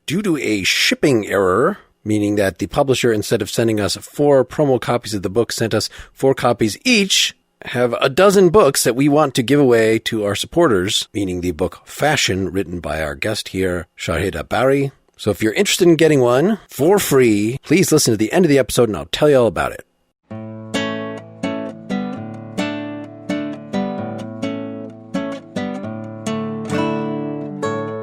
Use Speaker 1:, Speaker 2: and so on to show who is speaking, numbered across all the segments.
Speaker 1: due to a shipping error, meaning that the publisher, instead of sending us 4 promo copies of the book, sent us 4 copies each, have a dozen books that we want to give away to our supporters, meaning the book Fashion, written by our guest here, Shahidha Bari. So if you're interested in getting one for free, please listen to the end of the episode and I'll tell you all about it.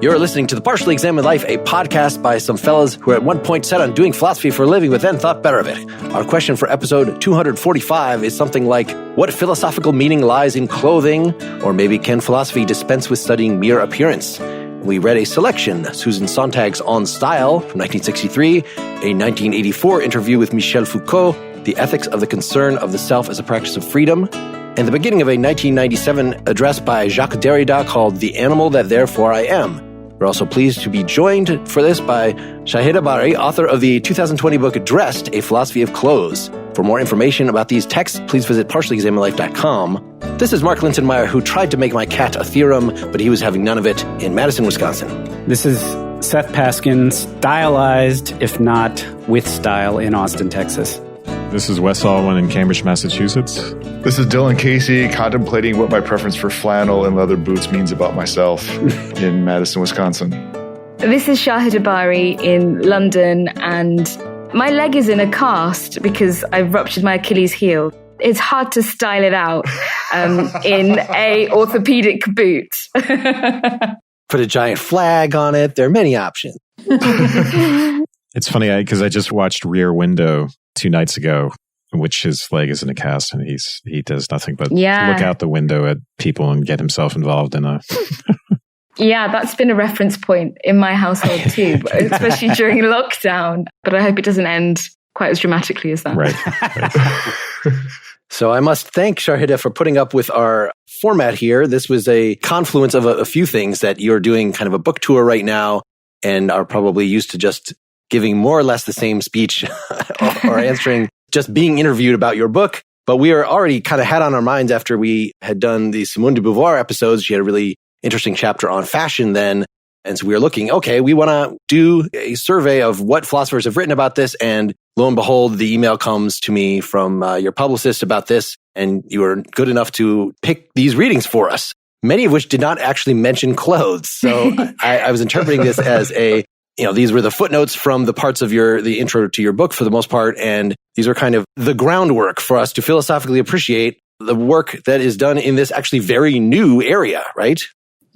Speaker 1: You're listening to The Partially Examined Life, a podcast by some fellas who at one point set on doing philosophy for a living, but then thought better of it. Our question for episode 245 is something like, what philosophical meaning lies in clothing? Or maybe, can philosophy dispense with studying mere appearance? We read a selection, Susan Sontag's On Style from 1963, a 1984 interview with Michel Foucault, The Ethics of the Concern of the Self as a Practice of Freedom, and the beginning of a 1997 address by Jacques Derrida called The Animal That Therefore I Am. We're also pleased to be joined for this by Shahidha Bari, author of the 2020 book Dressed, A Philosophy of Clothes. For more information about these texts, please visit partiallyexaminedlife.com. This is Mark Linsenmeyer, who tried to make my cat a theorem, but he was having none of it in Madison, Wisconsin.
Speaker 2: This is Seth Paskin, stylized, if not with style, in Austin, Texas.
Speaker 3: This is Wes Alwyn in Cambridge, Massachusetts.
Speaker 4: This is Dylan Casey, contemplating what my preference for flannel and leather boots means about myself in Madison, Wisconsin.
Speaker 5: This is Shahidha Bari in London, and my leg is in a cast because I've ruptured my Achilles heel. It's hard to style it out in a orthopedic boot.
Speaker 1: Put a giant flag on it. There are many options.
Speaker 3: It's funny because I just watched Rear Window 2 nights ago, in which his leg is in a cast and he does nothing but look out the window at people and get himself involved in a...
Speaker 5: Yeah, that's been a reference point in my household too, especially during lockdown. But I hope it doesn't end quite as dramatically as that.
Speaker 3: Right.
Speaker 1: So I must thank Shahidha for putting up with our format here. This was a confluence of a few things, that you're doing kind of a book tour right now and are probably used to just giving more or less the same speech or answering, just being interviewed about your book. But we are already kind of had on our minds after we had done the Simone de Beauvoir episodes. She had a really interesting chapter on fashion then. And so we were looking, okay, we want to do a survey of what philosophers have written about this. And lo and behold, the email comes to me from your publicist about this. And you were good enough to pick these readings for us, many of which did not actually mention clothes. So I was interpreting this as these were the footnotes from the parts of the intro to your book for the most part. And these are kind of the groundwork for us to philosophically appreciate the work that is done in this actually very new area, right?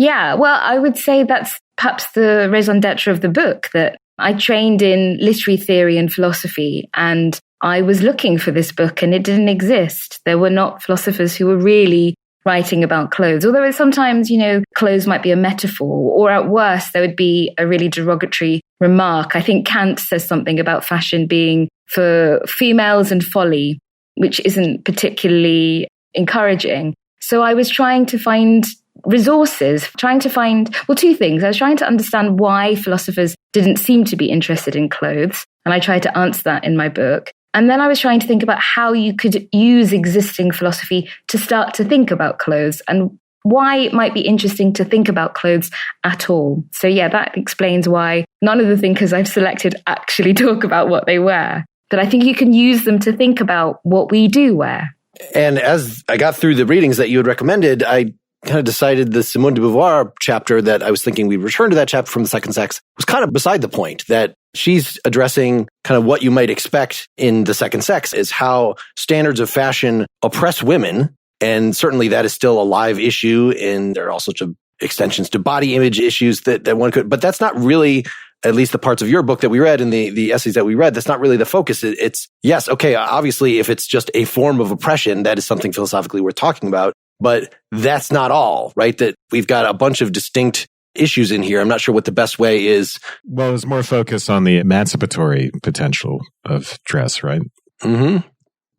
Speaker 5: Yeah, well, I would say that's perhaps the raison d'etre of the book, that I trained in literary theory and philosophy, and I was looking for this book and it didn't exist. There were not philosophers who were really writing about clothes, although sometimes, clothes might be a metaphor, or at worst, there would be a really derogatory remark. I think Kant says something about fashion being for females and folly, which isn't particularly encouraging. So I was trying to find resources, two things. I was trying to understand why philosophers didn't seem to be interested in clothes, and I tried to answer that in my book. And then I was trying to think about how you could use existing philosophy to start to think about clothes and why it might be interesting to think about clothes at all. So yeah, that explains why none of the thinkers I've selected actually talk about what they wear. But I think you can use them to think about what we do wear.
Speaker 1: And as I got through the readings that you had recommended, I kind of decided the Simone de Beauvoir chapter that I was thinking we'd return to that chapter from the Second Sex was kind of beside the point, that she's addressing kind of what you might expect in the Second Sex is how standards of fashion oppress women. And certainly that is still a live issue. And there are all sorts of extensions to body image issues that one could, but that's not really, at least the parts of your book that we read and the essays that we read, that's not really the focus. It's yes, okay, obviously if it's just a form of oppression, that is something philosophically worth talking about. But that's not all, right? That we've got a bunch of distinct issues in here. I'm not sure what the best way is.
Speaker 3: Well, it's more focused on the emancipatory potential of dress, right?
Speaker 1: Mm-hmm.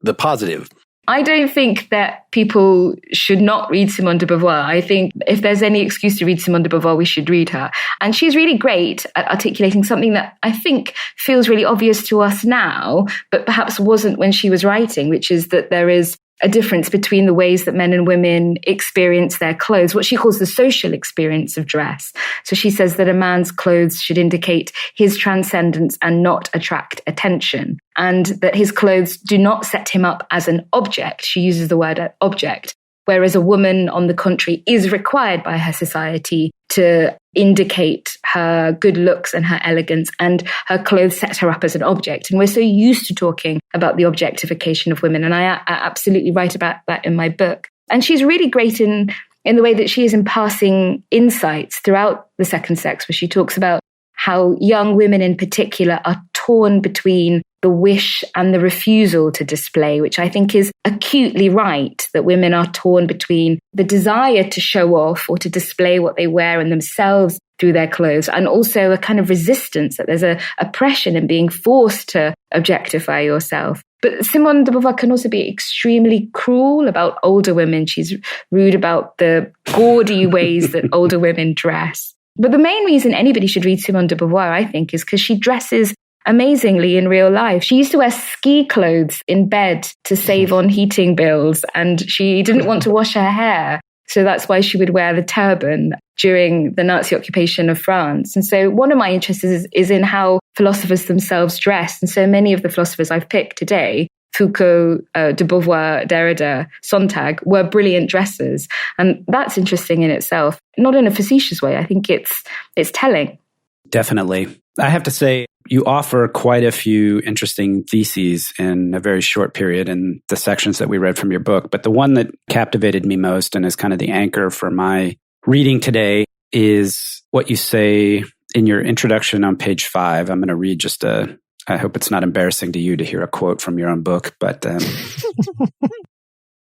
Speaker 1: The positive.
Speaker 5: I don't think that people should not read Simone de Beauvoir. I think if there's any excuse to read Simone de Beauvoir, we should read her. And she's really great at articulating something that I think feels really obvious to us now, but perhaps wasn't when she was writing, which is that there is a difference between the ways that men and women experience their clothes, what she calls the social experience of dress. So she says that a man's clothes should indicate his transcendence and not attract attention, and that his clothes do not set him up as an object. She uses the word object, whereas a woman, on the contrary, is required by her society to indicate her good looks and her elegance, and her clothes set her up as an object. And we're so used to talking about the objectification of women, and I absolutely write about that in my book. And she's really great in the way that she is imparting insights throughout The Second Sex, where she talks about how young women in particular are torn between the wish and the refusal to display, which I think is acutely right, that women are torn between the desire to show off or to display what they wear in themselves through their clothes, and also a kind of resistance, that there's a oppression in being forced to objectify yourself. But Simone de Beauvoir can also be extremely cruel about older women. She's rude about the gaudy ways that older women dress. But the main reason anybody should read Simone de Beauvoir, I think, is because she dresses amazingly in real life. She used to wear ski clothes in bed to save on heating bills, and she didn't want to wash her hair. So that's why she would wear the turban during the Nazi occupation of France. And so one of my interests is in how philosophers themselves dress. And so many of the philosophers I've picked today, Foucault, de Beauvoir, Derrida, Sontag, were brilliant dressers. And that's interesting in itself, not in a facetious way. I think it's telling.
Speaker 2: Definitely. I have to say, you offer quite a few interesting theses in a very short period in the sections that we read from your book. But the one that captivated me most and is kind of the anchor for my reading today is what you say in your introduction on page 5. I'm going to read I hope it's not embarrassing to you to hear a quote from your own book, but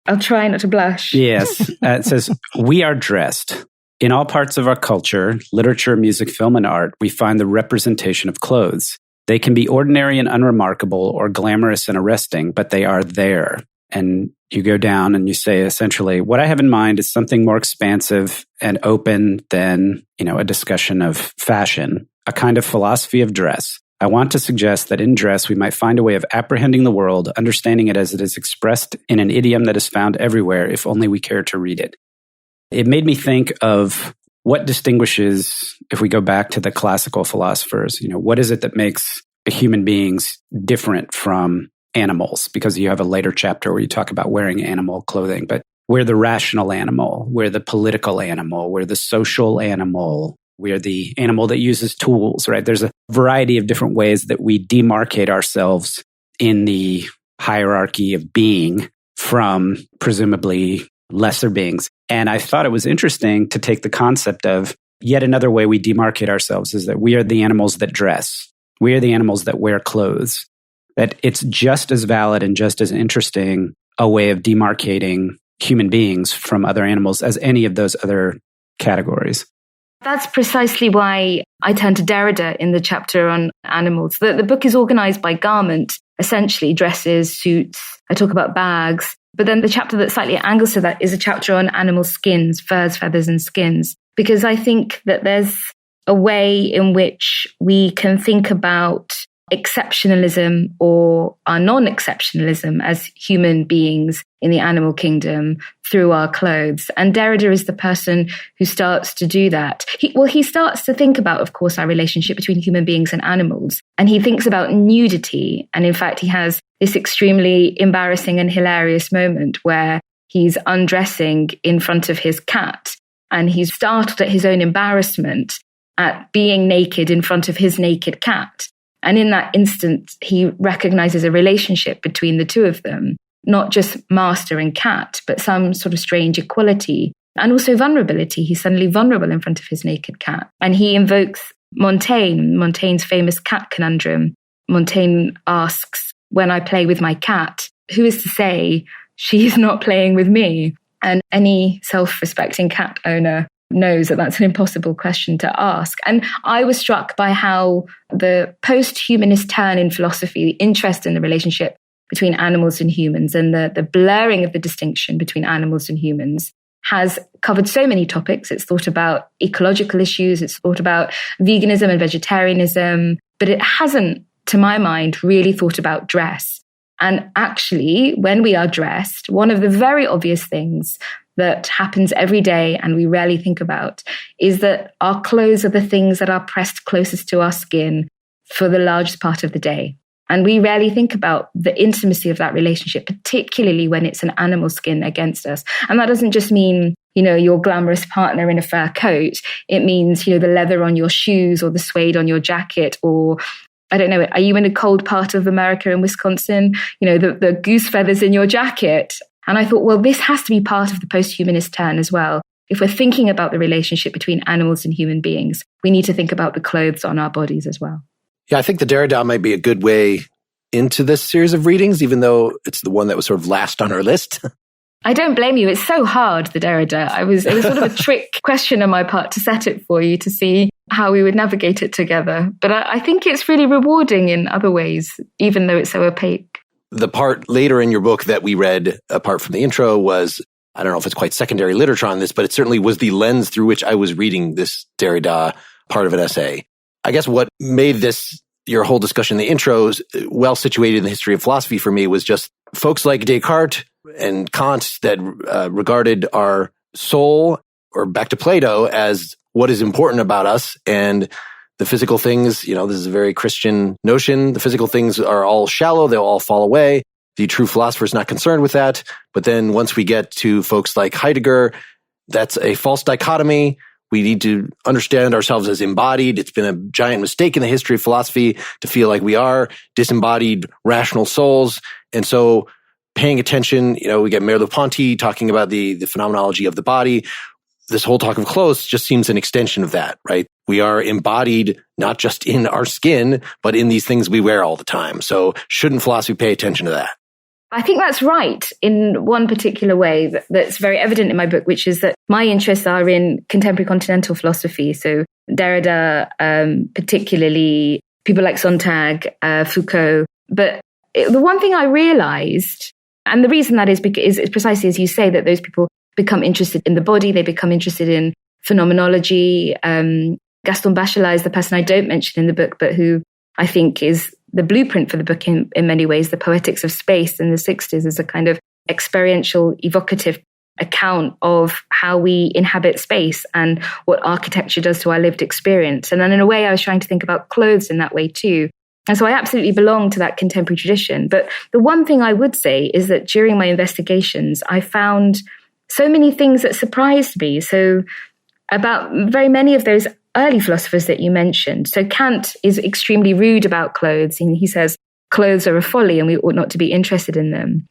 Speaker 5: I'll try not to blush.
Speaker 2: Yes. It says, "We are dressed. In all parts of our culture, literature, music, film, and art, we find the representation of clothes. They can be ordinary and unremarkable or glamorous and arresting, but they are there." And you go down and you say, essentially, what I have in mind is something more expansive and open than, a discussion of fashion, a kind of philosophy of dress. I want to suggest that in dress, we might find a way of apprehending the world, understanding it as it is expressed in an idiom that is found everywhere, if only we care to read it. It made me think of what distinguishes, if we go back to the classical philosophers, what is it that makes human beings different from animals? Because you have a later chapter where you talk about wearing animal clothing, but we're the rational animal, we're the political animal, we're the social animal, we're the animal that uses tools, right? There's a variety of different ways that we demarcate ourselves in the hierarchy of being from presumably lesser beings. And I thought it was interesting to take the concept of yet another way we demarcate ourselves is that we are the animals that dress. We are the animals that wear clothes. That it's just as valid and just as interesting a way of demarcating human beings from other animals as any of those other categories.
Speaker 5: That's precisely why I turn to Derrida in the chapter on animals. The book is organized by garment, essentially dresses, suits. I talk about bags. But then the chapter that slightly angles to that is a chapter on animal skins, furs, feathers, and skins. Because I think that there's a way in which we can think about exceptionalism or our non-exceptionalism as human beings in the animal kingdom through our clothes. And Derrida is the person who starts to do that. He starts to think about, of course, our relationship between human beings and animals. And he thinks about nudity. And in fact, he has this extremely embarrassing and hilarious moment where he's undressing in front of his cat. And he's startled at his own embarrassment at being naked in front of his naked cat. And in that instant, he recognizes a relationship between the two of them, not just master and cat, but some sort of strange equality and also vulnerability. He's suddenly vulnerable in front of his naked cat. And he invokes Montaigne's famous cat conundrum. Montaigne asks, when I play with my cat, who is to say she's not playing with me? And any self-respecting cat owner knows that that's an impossible question to ask. And I was struck by how the post-humanist turn in philosophy, the interest in the relationship between animals and humans and the blurring of the distinction between animals and humans has covered so many topics. It's thought about ecological issues, it's thought about veganism and vegetarianism, but it hasn't, to my mind, really thought about dress. And actually, when we are dressed, one of the very obvious things that happens every day and we rarely think about is that our clothes are the things that are pressed closest to our skin for the largest part of the day. And we rarely think about the intimacy of that relationship, particularly when it's an animal skin against us. And that doesn't just mean, your glamorous partner in a fur coat. It means, the leather on your shoes or the suede on your jacket, or I don't know, are you in a cold part of America in Wisconsin? The goose feathers in your jacket. And I thought, well, this has to be part of the post-humanist turn as well. If we're thinking about the relationship between animals and human beings, we need to think about the clothes on our bodies as well.
Speaker 1: Yeah, I think the Derrida might be a good way into this series of readings, even though it's the one that was sort of last on our list.
Speaker 5: I don't blame you. It's so hard, the Derrida. It was sort of a trick question on my part to set it for you to see how we would navigate it together. But I think it's really rewarding in other ways, even though it's so opaque.
Speaker 1: The part later in your book that we read, apart from the intro, was, I don't know if it's quite secondary literature on this, but it certainly was the lens through which I was reading this Derrida part of an essay. I guess what made this, your whole discussion in the intros, well situated in the history of philosophy for me was just folks like Descartes and Kant that regarded our soul, or back to Plato, as what is important about us. And the physical things, this is a very Christian notion. The physical things are all shallow. They'll all fall away. The true philosopher is not concerned with that. But then once we get to folks like Heidegger, that's a false dichotomy. We need to understand ourselves as embodied. It's been a giant mistake in the history of philosophy to feel like we are disembodied rational souls. And so paying attention, we get Merleau-Ponty talking about the phenomenology of the body. This whole talk of clothes just seems an extension of that, right? We are embodied not just in our skin, but in these things we wear all the time. So shouldn't philosophy pay attention to that?
Speaker 5: I think that's right in one particular way that's very evident in my book, which is that my interests are in contemporary continental philosophy. So Derrida, particularly people like Sontag, Foucault. But the one thing I realized, and the reason that is because it's precisely as you say, that those people become interested in the body, they become interested in phenomenology. Gaston Bachelard is the person I don't mention in the book, but who I think is the blueprint for the book in many ways. The Poetics of Space in the 60s is a kind of experiential, evocative account of how we inhabit space and what architecture does to our lived experience. And then in a way, I was trying to think about clothes in that way too. And so I absolutely belong to that contemporary tradition. But the one thing I would say is that during my investigations, I found so many things that surprised me. So about very many of those early philosophers that you mentioned. So Kant is extremely rude about clothes. And he says clothes are a folly and we ought not to be interested in them.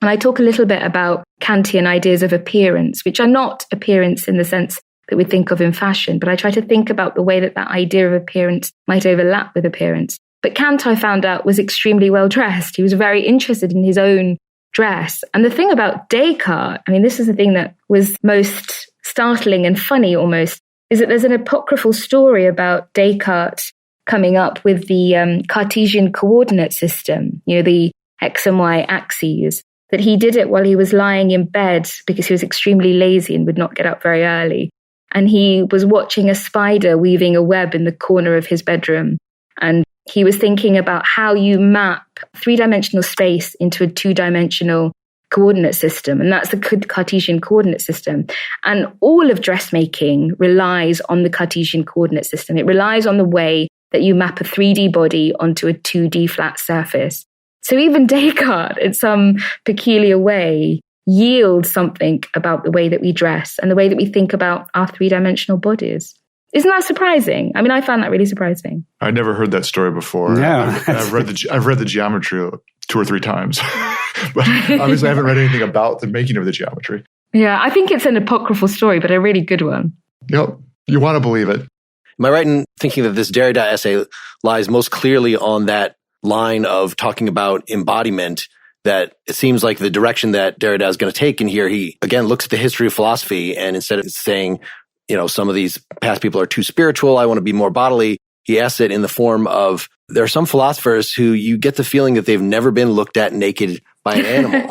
Speaker 5: And I talk a little bit about Kantian ideas of appearance, which are not appearance in the sense that we think of in fashion, but I try to think about the way that idea of appearance might overlap with appearance. But Kant, I found out, was extremely well dressed. He was very interested in his own dress. And the thing about Descartes, this is the thing that was most startling and funny almost, is that there's an apocryphal story about Descartes coming up with the Cartesian coordinate system, the X and Y axes, that he did it while he was lying in bed because he was extremely lazy and would not get up very early. And he was watching a spider weaving a web in the corner of his bedroom. And he was thinking about how you map three-dimensional space into a two-dimensional coordinate system. And that's the Cartesian coordinate system. And all of dressmaking relies on the Cartesian coordinate system. It relies on the way that you map a 3D body onto a 2D flat surface. So even Descartes, in some peculiar way, yields something about the way that we dress and the way that we think about our three-dimensional bodies. Isn't that surprising? I found that really surprising.
Speaker 4: I'd never heard that story before.
Speaker 2: Yeah.
Speaker 4: I've read the geometry 2 or 3 times, but obviously I haven't read anything about the making of the geometry.
Speaker 5: Yeah, I think it's an apocryphal story, but a really good one.
Speaker 4: Yep, you want to believe it.
Speaker 1: Am I right in thinking that this Derrida essay lies most clearly on that line of talking about embodiment, that it seems like the direction that Derrida is going to take in here, he again looks at the history of philosophy, and instead of saying, some of these past people are too spiritual, I want to be more bodily, he asks it in the form of, there are some philosophers who you get the feeling that they've never been looked at naked by an animal,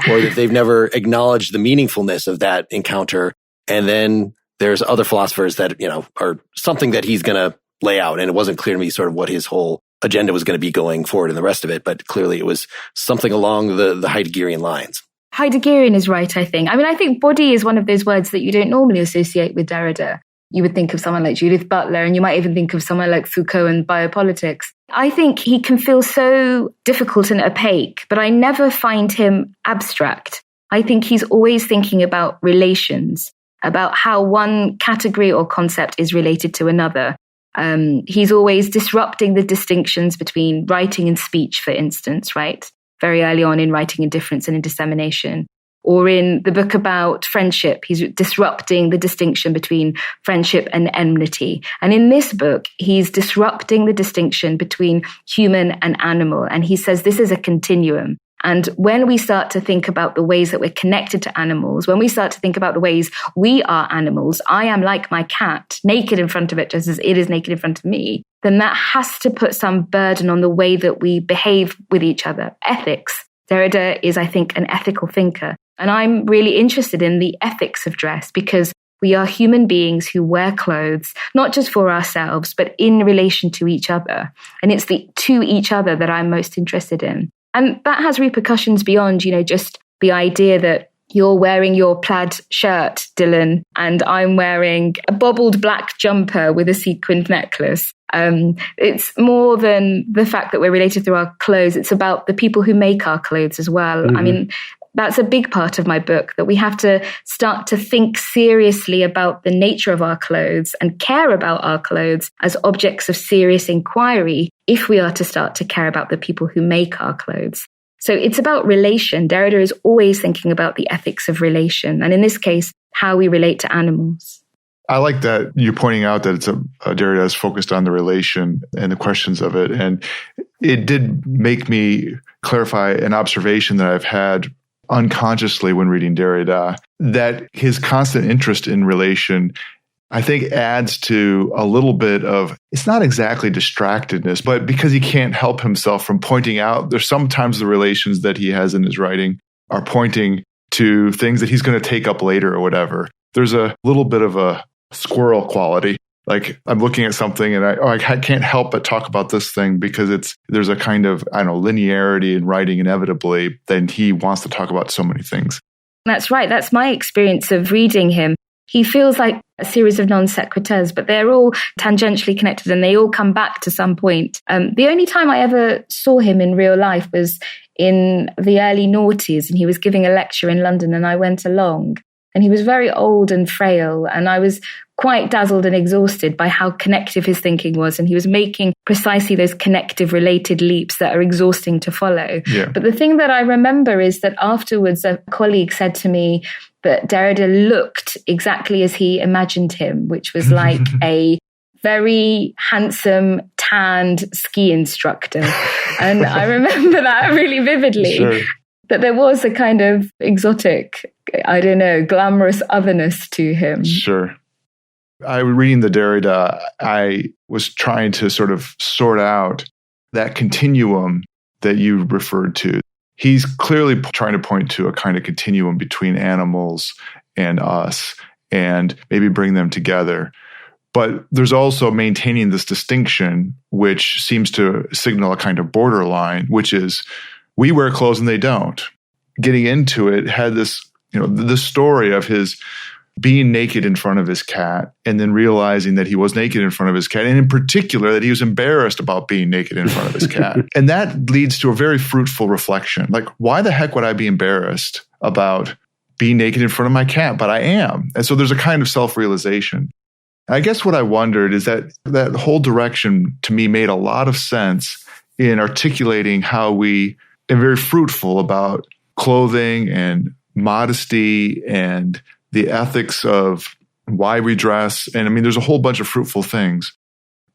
Speaker 1: or that they've never acknowledged the meaningfulness of that encounter. And then there's other philosophers that, are something that he's going to lay out. And it wasn't clear to me sort of what his whole agenda was going to be going forward in the rest of it, but clearly it was something along the Heideggerian lines.
Speaker 5: Heideggerian is right, I think. I mean, I think body is one of those words that you don't normally associate with Derrida. You would think of someone like Judith Butler, and you might even think of someone like Foucault and biopolitics. I think he can feel so difficult and opaque, but I never find him abstract. I think he's always thinking about relations, about how one category or concept is related to another. He's always disrupting the distinctions between writing and speech, for instance, right? Very early on in Writing in Difference and in Dissemination. Or in the book about friendship, he's disrupting the distinction between friendship and enmity. And in this book, he's disrupting the distinction between human and animal. And he says this is a continuum. And when we start to think about the ways that we're connected to animals, when we start to think about the ways we are animals, I am like my cat, naked in front of it, just as it is naked in front of me, then that has to put some burden on the way that we behave with each other. Ethics. Derrida is, I think, an ethical thinker. And I'm really interested in the ethics of dress because we are human beings who wear clothes, not just for ourselves, but in relation to each other. And it's the to each other that I'm most interested in. And that has repercussions beyond, just the idea that you're wearing your plaid shirt, Dylan, and I'm wearing a bobbled black jumper with a sequined necklace. It's more than the fact that we're related through our clothes. It's about the people who make our clothes as well. Mm-hmm. I mean, that's a big part of my book, that we have to start to think seriously about the nature of our clothes and care about our clothes as objects of serious inquiry if we are to start to care about the people who make our clothes. So it's about relation. Derrida is always thinking about the ethics of relation, and in this case, how we relate to animals.
Speaker 4: I like that you're pointing out that it's Derrida is focused on the relation and the questions of it. And it did make me clarify an observation that I've had unconsciously when reading Derrida, that his constant interest in relation, I think, adds to a little bit of, it's not exactly distractedness, but because he can't help himself from pointing out, there's sometimes the relations that he has in his writing are pointing to things that he's going to take up later or whatever. There's a little bit of a squirrel quality. Like I'm looking at something and I can't help but talk about this thing because there's a kind of, linearity in writing inevitably. Then he wants to talk about so many things.
Speaker 5: That's right. That's my experience of reading him. He feels like a series of non sequiturs, but they're all tangentially connected and they all come back to some point. The only time I ever saw him in real life was in the early noughties, and he was giving a lecture in London and I went along. And he was very old and frail, and I was quite dazzled and exhausted by how connective his thinking was. And he was making precisely those connective related leaps that are exhausting to follow. Yeah. But the thing that I remember is that afterwards a colleague said to me that Derrida looked exactly as he imagined him, which was like a very handsome, tanned ski instructor. And I remember that really vividly. Sure. That there was a kind of exotic, glamorous otherness to him.
Speaker 4: Sure. I was reading the Derrida, I was trying to sort of sort out that continuum that you referred to. He's clearly trying to point to a kind of continuum between animals and us and maybe bring them together. But there's also maintaining this distinction, which seems to signal a kind of borderline, which is we wear clothes and they don't. Getting into it had this, the story of his being naked in front of his cat and then realizing that he was naked in front of his cat. And in particular, that he was embarrassed about being naked in front of his cat. And that leads to a very fruitful reflection. Like, why the heck would I be embarrassed about being naked in front of my cat? But I am. And so there's a kind of self-realization. I guess what I wondered is that whole direction to me made a lot of sense in articulating how we are very fruitful about clothing and modesty and the ethics of why we dress. And there's a whole bunch of fruitful things.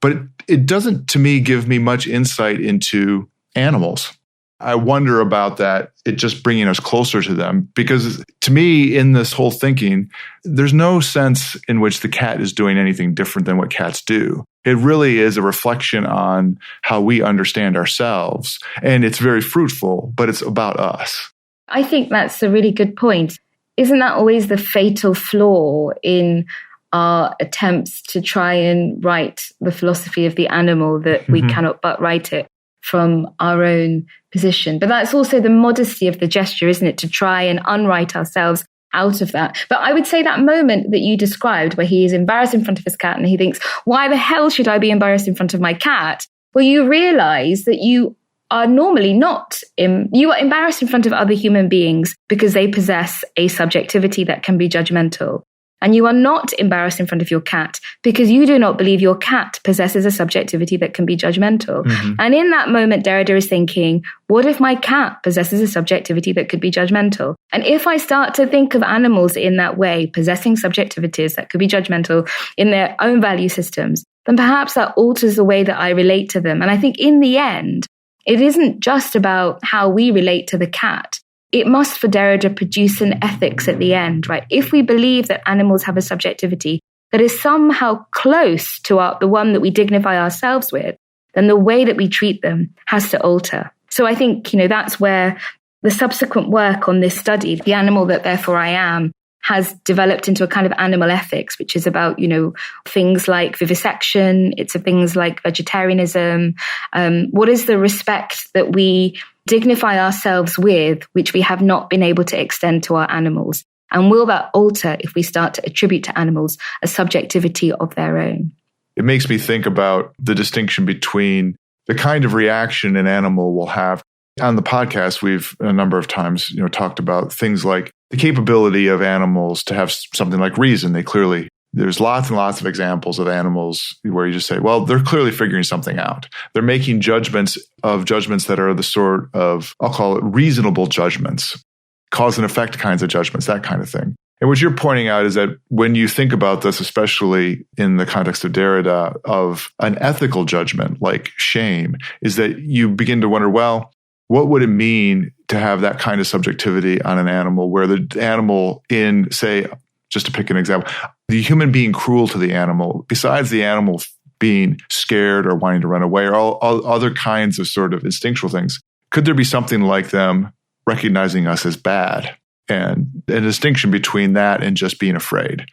Speaker 4: But it doesn't, to me, give me much insight into animals. I wonder about that, it just bringing us closer to them. Because to me, in this whole thinking, there's no sense in which the cat is doing anything different than what cats do. It really is a reflection on how we understand ourselves. And it's very fruitful, but it's about us.
Speaker 5: I think that's a really good point. Isn't that always the fatal flaw in our attempts to try and write the philosophy of the animal, that we cannot but write it from our own position. But that's also the modesty of the gesture, isn't it? To try and unwrite ourselves out of that. But I would say that moment that you described where he is embarrassed in front of his cat and he thinks, why the hell should I be embarrassed in front of my cat? Well, you realize that you are normally not, you are embarrassed in front of other human beings because they possess a subjectivity that can be judgmental. And you are not embarrassed in front of your cat because you do not believe your cat possesses a subjectivity that can be judgmental. And in that moment, Derrida is thinking, what if my cat possesses a subjectivity that could be judgmental? And if I start to think of animals in that way, possessing subjectivities that could be judgmental in their own value systems, then perhaps that alters the way that I relate to them. And I think in the end, it isn't just about how we relate to the cat. It must, for Derrida, produce an ethics at the end, right? If we believe that animals have a subjectivity that is somehow close to the one that we dignify ourselves with, then the way that we treat them has to alter. So I think, that's where the subsequent work on this study, The Animal That Therefore I Am, has developed into a kind of animal ethics, which is about, things like vivisection. It's things like vegetarianism. What is the respect that we dignify ourselves with, which we have not been able to extend to our animals? And will that alter if we start to attribute to animals a subjectivity of their own?
Speaker 4: It makes me think about the distinction between the kind of reaction an animal will have. On the podcast, we've a number of times, talked about things like the capability of animals to have something like reason. There's lots and lots of examples of animals where you just say, well, they're clearly figuring something out. They're making judgments that are the sort of, I'll call it reasonable judgments, cause and effect kinds of judgments, that kind of thing. And what you're pointing out is that when you think about this, especially in the context of Derrida, of an ethical judgment like shame, is that you begin to wonder, well, what would it mean to have that kind of subjectivity on an animal where the animal in, say, just to pick an example, the human being cruel to the animal, besides the animal being scared or wanting to run away or all other kinds of sort of instinctual things, could there be something like them recognizing us as bad and a distinction between that and just being afraid?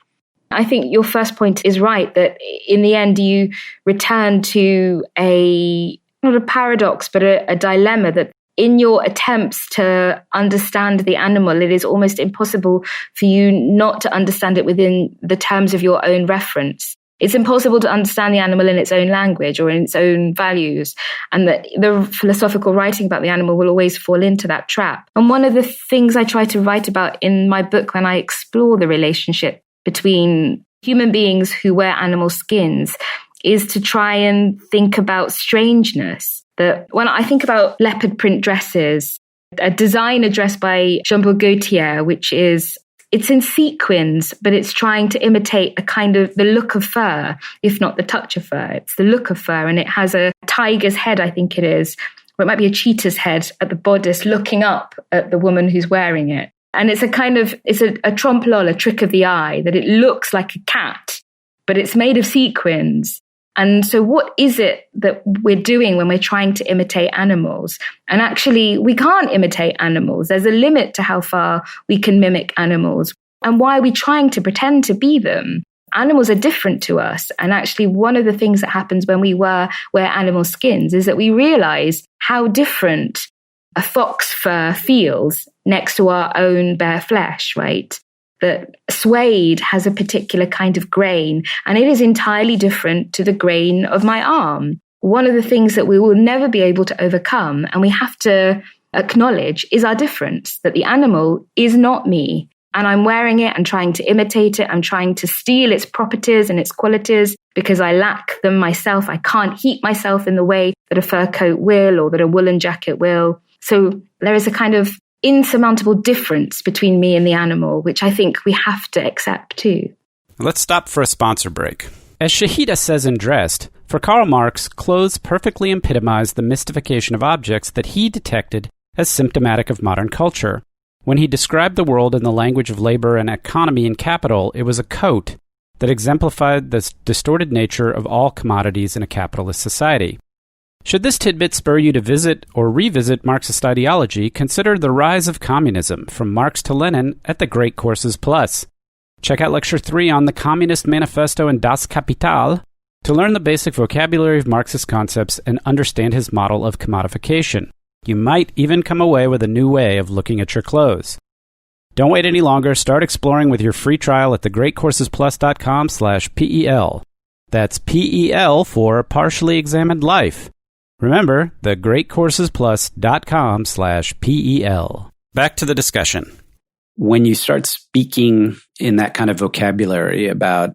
Speaker 5: I think your first point is right, that in the end you return to not a paradox, but a dilemma, that in your attempts to understand the animal, it is almost impossible for you not to understand it within the terms of your own reference. It's impossible to understand the animal in its own language or in its own values, and that the philosophical writing about the animal will always fall into that trap. And one of the things I try to write about in my book when I explore the relationship between human beings who wear animal skins is to try and think about strangeness. That when I think about leopard print dresses, a design addressed by Jean-Paul Gaultier, it's in sequins, but it's trying to imitate a kind of the look of fur, if not the touch of fur. It's the look of fur, and it has a tiger's head, I think it is, or it might be a cheetah's head at the bodice looking up at the woman who's wearing it. And it's a trompe-l'oeil, a trick of the eye, that it looks like a cat, but it's made of sequins. And so what is it that we're doing when we're trying to imitate animals? And actually, we can't imitate animals. There's a limit to how far we can mimic animals. And why are we trying to pretend to be them? Animals are different to us. And actually, one of the things that happens when we wear animal skins is that we realize how different a fox fur feels next to our own bare flesh, right? That suede has a particular kind of grain, and it is entirely different to the grain of my arm. One of the things that we will never be able to overcome, and we have to acknowledge, is our difference, that the animal is not me, and I'm wearing it and trying to imitate it. I'm trying to steal its properties and its qualities because I lack them myself. I can't heat myself in the way that a fur coat will or that a woolen jacket will. So there is a kind of insurmountable difference between me and the animal, which I think we have to accept too.
Speaker 2: Let's stop for a sponsor break. As Shahidha says in Dressed, for Karl Marx, clothes perfectly epitomize the mystification of objects that he detected as symptomatic of modern culture. When he described the world in the language of labor and economy and capital, it was a coat that exemplified the distorted nature of all commodities in a capitalist society. Should this tidbit spur you to visit or revisit Marxist ideology, consider The Rise of Communism, From Marx to Lenin, at the Great Courses Plus. Check out Lecture 3 on the Communist Manifesto and Das Kapital to learn the basic vocabulary of Marxist concepts and understand his model of commodification. You might even come away with a new way of looking at your clothes. Don't wait any longer. Start exploring with your free trial at thegreatcoursesplus.com/PEL. That's PEL for Partially Examined Life. Remember, thegreatcoursesplus.com/PEL. Back to the discussion. When you start speaking in that kind of vocabulary about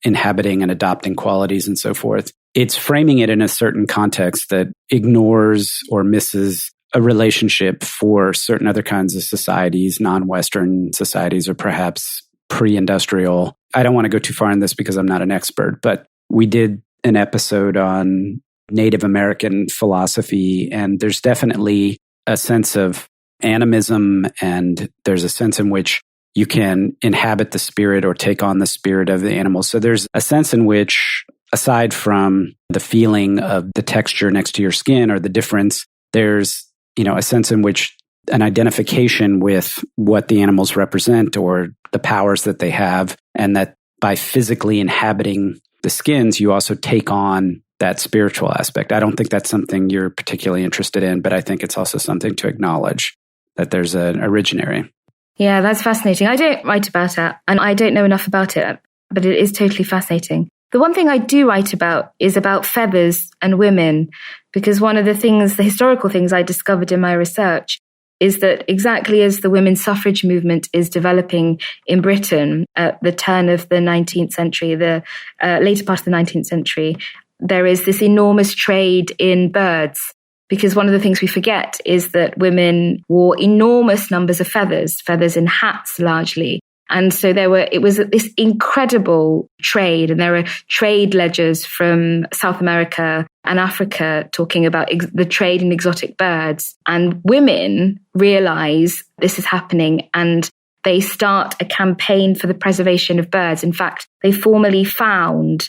Speaker 2: inhabiting and adopting qualities and so forth, it's framing it in a certain context that ignores or misses a relationship for certain other kinds of societies, non-Western societies, or perhaps pre-industrial. I don't want to go too far in this because I'm not an expert, but we did an episode on Native American philosophy, and there's definitely a sense of animism, and there's a sense in which you can inhabit the spirit or take on the spirit of the animal. So there's a sense in which, aside from the feeling of the texture next to your skin or the difference, there's a sense in which an identification with what the animals represent or the powers that they have, and that by physically inhabiting the skins, you also take on that spiritual aspect. I don't think that's something you're particularly interested in, but I think it's also something to acknowledge that there's an originary.
Speaker 5: Yeah, that's fascinating. I don't write about it, and I don't know enough about it, but it is totally fascinating. The one thing I do write about is about feathers and women, because one of the historical things I discovered in my research is that exactly as the women's suffrage movement is developing in Britain at the turn of the 19th century, the later part of the 19th century, there is this enormous trade in birds. Because one of the things we forget is that women wore enormous numbers of feathers in hats largely. And so it was this incredible trade, and there are trade ledgers from South America and Africa talking about the trade in exotic birds. And women realize this is happening, and they start a campaign for the preservation of birds. In fact, they formally found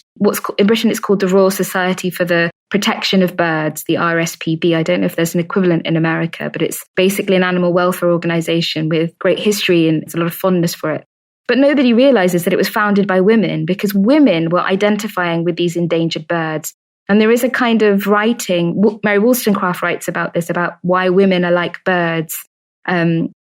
Speaker 5: in Britain it's called the Royal Society for the Protection of Birds, the RSPB. I don't know if there's an equivalent in America, but it's basically an animal welfare organization with great history, and it's a lot of fondness for it. But nobody realizes that it was founded by women, because women were identifying with these endangered birds. And there is a kind of writing, Mary Wollstonecraft writes about this, about why women are like birds.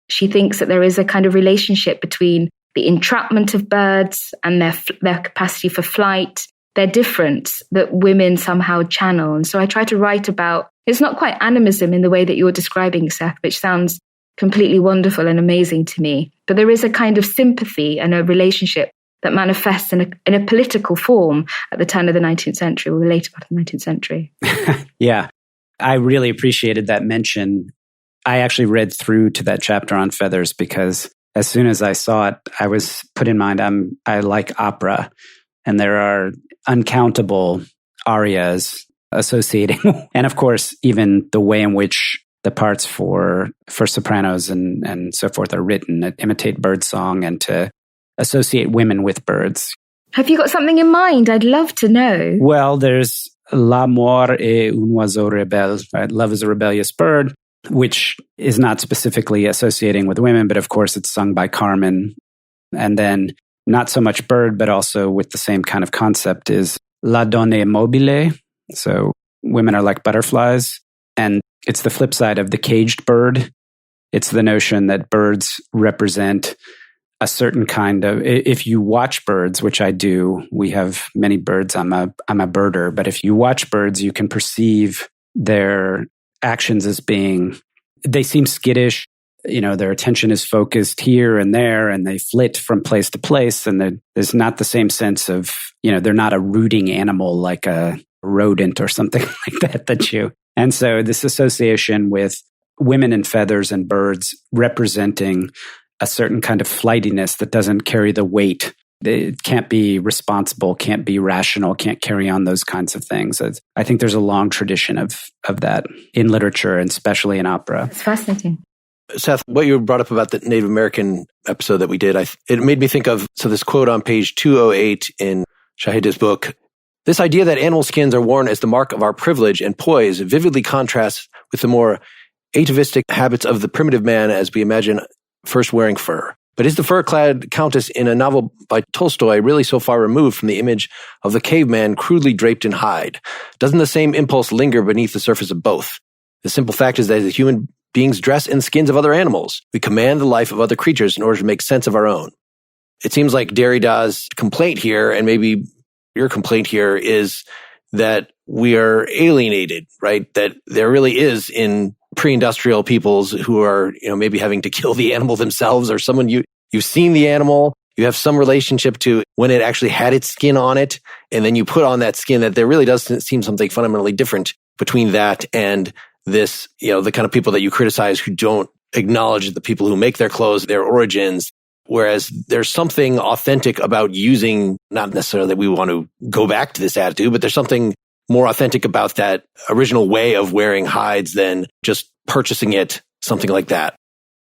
Speaker 5: She thinks that there is a kind of relationship between the entrapment of birds and their capacity for flight, their difference that women somehow channel. And so I try to write about, it's not quite animism in the way that you're describing, Seth, which sounds completely wonderful and amazing to me. But there is a kind of sympathy and a relationship that manifests in a political form at the turn of the 19th century, or the later part of the 19th century.
Speaker 2: Yeah, I really appreciated that mention. I actually read through to that chapter on feathers because as soon as I saw it, I was put in mind, I like opera, and there are uncountable arias associating. And of course, even the way in which the parts for sopranos and so forth are written, to imitate birdsong and to associate women with birds.
Speaker 5: Have you got something in mind? I'd love to know.
Speaker 2: Well, there's L'amour est un oiseau rebelle, right? Love is a rebellious bird, which is not specifically associating with women, but of course it's sung by Carmen. And then not so much bird, but also with the same kind of concept is La donna è mobile. So women are like butterflies. And it's the flip side of the caged bird. It's the notion that birds represent a certain kind of, if you watch birds, which I do, we have many birds, I'm a birder, but if you watch birds, you can perceive their actions as being, they seem skittish, their attention is focused here and there, and they flit from place to place, and there's not the same sense of, they're not a rooting animal like a rodent or something like that you. And so this association with women and feathers and birds representing a certain kind of flightiness that doesn't carry the weight. It can't be responsible, can't be rational, can't carry on those kinds of things. I think there's a long tradition of that in literature, and especially in opera.
Speaker 5: It's fascinating.
Speaker 1: Seth, what you brought up about the Native American episode that we did, it made me think of this quote on page 208 in Shahidha's book. This idea that animal skins are worn as the mark of our privilege and poise vividly contrasts with the more atavistic habits of the primitive man as we imagine first wearing fur. But is the fur-clad countess in a novel by Tolstoy really so far removed from the image of the caveman crudely draped in hide? Doesn't the same impulse linger beneath the surface of both? The simple fact is that as human beings dress in skins of other animals, we command the life of other creatures in order to make sense of our own. It seems like Derrida's complaint here, and maybe your complaint here, is that we are alienated, right? That there really is in pre-industrial peoples who are, maybe having to kill the animal themselves, or someone you've seen the animal, you have some relationship to when it actually had its skin on it, and then you put on that skin, that there really does seem something fundamentally different between that and this, the kind of people that you criticize who don't acknowledge the people who make their clothes, their origins. Whereas there's something authentic about using, not necessarily that we want to go back to this attitude, but there's something more authentic about that original way of wearing hides than just purchasing it, something like that.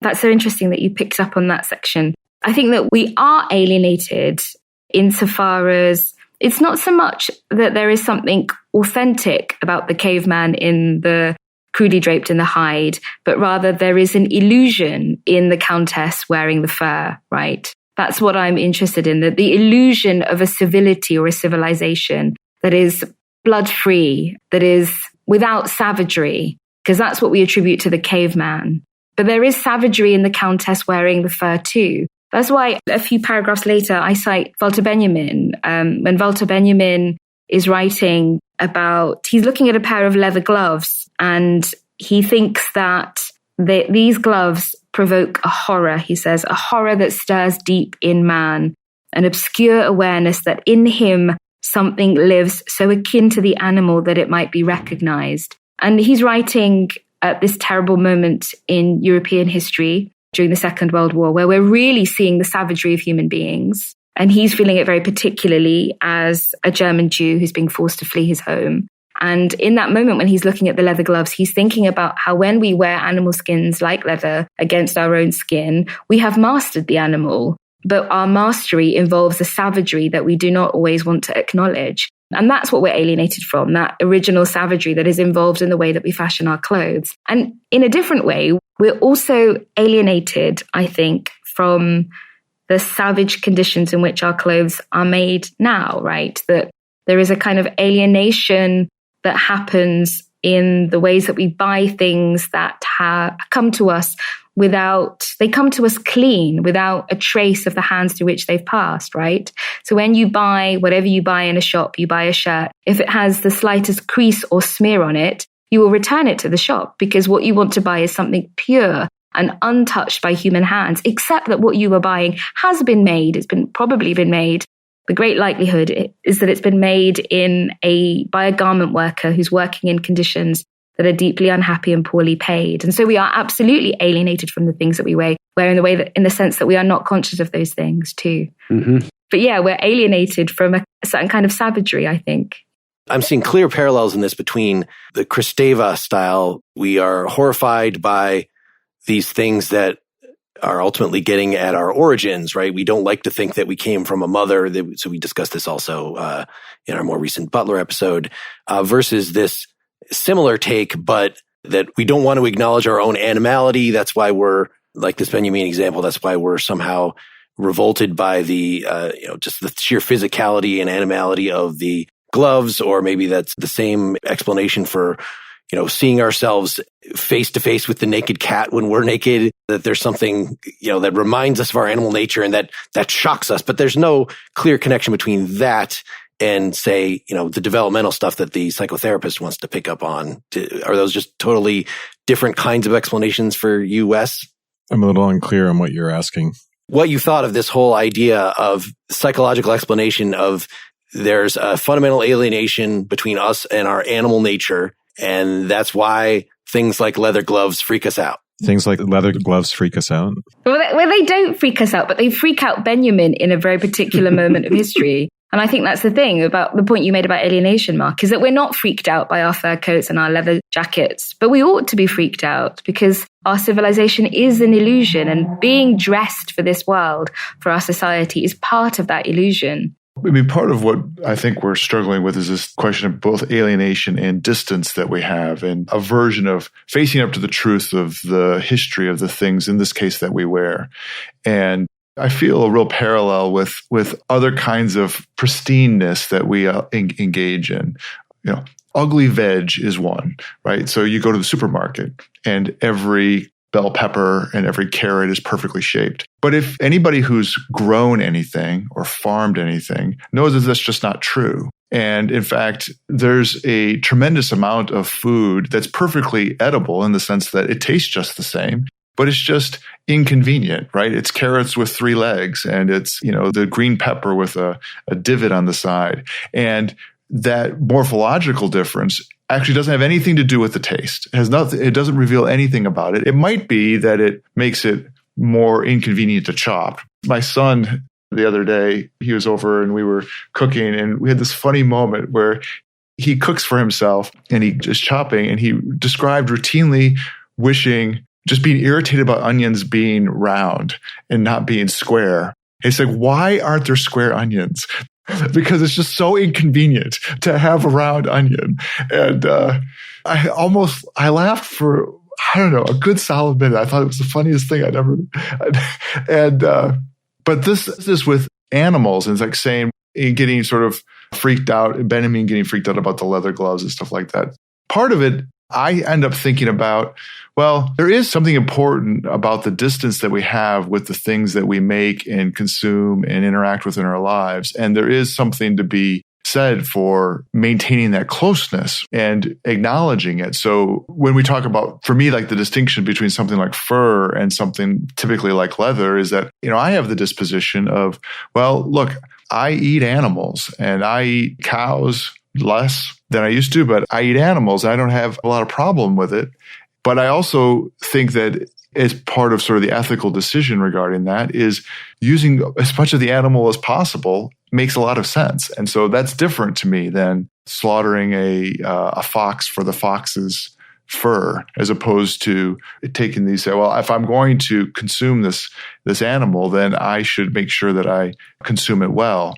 Speaker 5: That's so interesting that you picked up on that section. I think that we are alienated insofar as it's not so much that there is something authentic about the caveman in the crudely draped in the hide, but rather there is an illusion in the countess wearing the fur, right? That's what I'm interested in, that the illusion of a civility or a civilization that is blood-free, that is without savagery, because that's what we attribute to the caveman. But there is savagery in the countess wearing the fur too. That's why a few paragraphs later, I cite Walter Benjamin. When Walter Benjamin is writing about, he's looking at a pair of leather gloves, and he thinks that these gloves provoke a horror, he says, a horror that stirs deep in man, an obscure awareness that in him something lives so akin to the animal that it might be recognized. And he's writing at this terrible moment in European history during the Second World War, where we're really seeing the savagery of human beings. And he's feeling it very particularly as a German Jew who's being forced to flee his home. And in that moment, when he's looking at the leather gloves, he's thinking about how when we wear animal skins like leather against our own skin, we have mastered the animal. But our mastery involves a savagery that we do not always want to acknowledge. And that's what we're alienated from, that original savagery that is involved in the way that we fashion our clothes. And in a different way, we're also alienated, I think, from the savage conditions in which our clothes are made now, right? That there is a kind of alienation that happens in the ways that we buy things that come to us they come to us clean, without a trace of the hands through which they've passed, right? So when you buy whatever you buy in a shop, you buy a shirt, if it has the slightest crease or smear on it, you will return it to the shop, because what you want to buy is something pure and untouched by human hands, except that what you are buying has been made. It's probably been made. The great likelihood is that it's been made by a garment worker who's working in conditions that are deeply unhappy and poorly paid. And so we are absolutely alienated from the things that we wear in the sense that we are not conscious of those things too. Mm-hmm. But yeah, we're alienated from a certain kind of savagery, I think.
Speaker 1: I'm seeing clear parallels in this between the Kristeva style. We are horrified by these things that are ultimately getting at our origins, right? We don't like to think that we came from a mother. So we discussed this also in our more recent Butler episode, versus this similar take, but that we don't want to acknowledge our own animality. That's why we're, like this Benjamin example, that's why we're somehow revolted by the, just the sheer physicality and animality of the gloves, or maybe that's the same explanation for, seeing ourselves face to face with the naked cat when we're naked, that there's something, that reminds us of our animal nature and that shocks us. But there's no clear connection between that and, say, the developmental stuff that the psychotherapist wants to pick up on. Are those just totally different kinds of explanations for you, Wes?
Speaker 3: I'm a little unclear on what you're asking.
Speaker 1: What you thought of this whole idea of psychological explanation of there's a fundamental alienation between us and our animal nature, and that's why things like leather gloves freak us out.
Speaker 3: Things like leather gloves freak us out?
Speaker 5: Well, they don't freak us out, but they freak out Benjamin in a very particular moment of history. And I think that's the thing about the point you made about alienation, Mark, is that we're not freaked out by our fur coats and our leather jackets, but we ought to be freaked out because our civilization is an illusion, and being dressed for this world, for our society, is part of that illusion.
Speaker 4: I mean, part of what I think we're struggling with is this question of both alienation and distance that we have, and a version of facing up to the truth of the history of the things, in this case, that we wear. And I feel a real parallel with other kinds of pristineness that we engage in. Ugly veg is one, right? So you go to the supermarket and every bell pepper and every carrot is perfectly shaped. But if anybody who's grown anything or farmed anything knows that that's just not true. And in fact, there's a tremendous amount of food that's perfectly edible in the sense that it tastes just the same, but it's just inconvenient, right? It's carrots with 3 legs and it's, the green pepper with a divot on the side. And that morphological difference actually doesn't have anything to do with the taste. It doesn't reveal anything about it. It might be that it makes it more inconvenient to chop. My son, the other day, he was over and we were cooking and we had this funny moment where he cooks for himself and he is chopping and he described routinely just being irritated about onions being round and not being square. He's like, why aren't there square onions? Because it's just so inconvenient to have a round onion. And I laughed for, a good solid minute. I thought it was the funniest thing I'd ever. But this is with animals, and it's like saying, getting sort of freaked out, Benjamin getting freaked out about the leather gloves and stuff like that. Part of it, I end up thinking about, there is something important about the distance that we have with the things that we make and consume and interact with in our lives. And there is something to be said for maintaining that closeness and acknowledging it. So when we talk about, for me, like the distinction between something like fur and something typically like leather is that, I have the disposition of, look, I eat animals and I eat cows less than I used to, but I eat animals. I don't have a lot of problem with it. But I also think that as part of sort of the ethical decision regarding that is using as much of the animal as possible makes a lot of sense. And so that's different to me than slaughtering a fox for the fox's fur, as opposed to taking these, if I'm going to consume this animal, then I should make sure that I consume it well.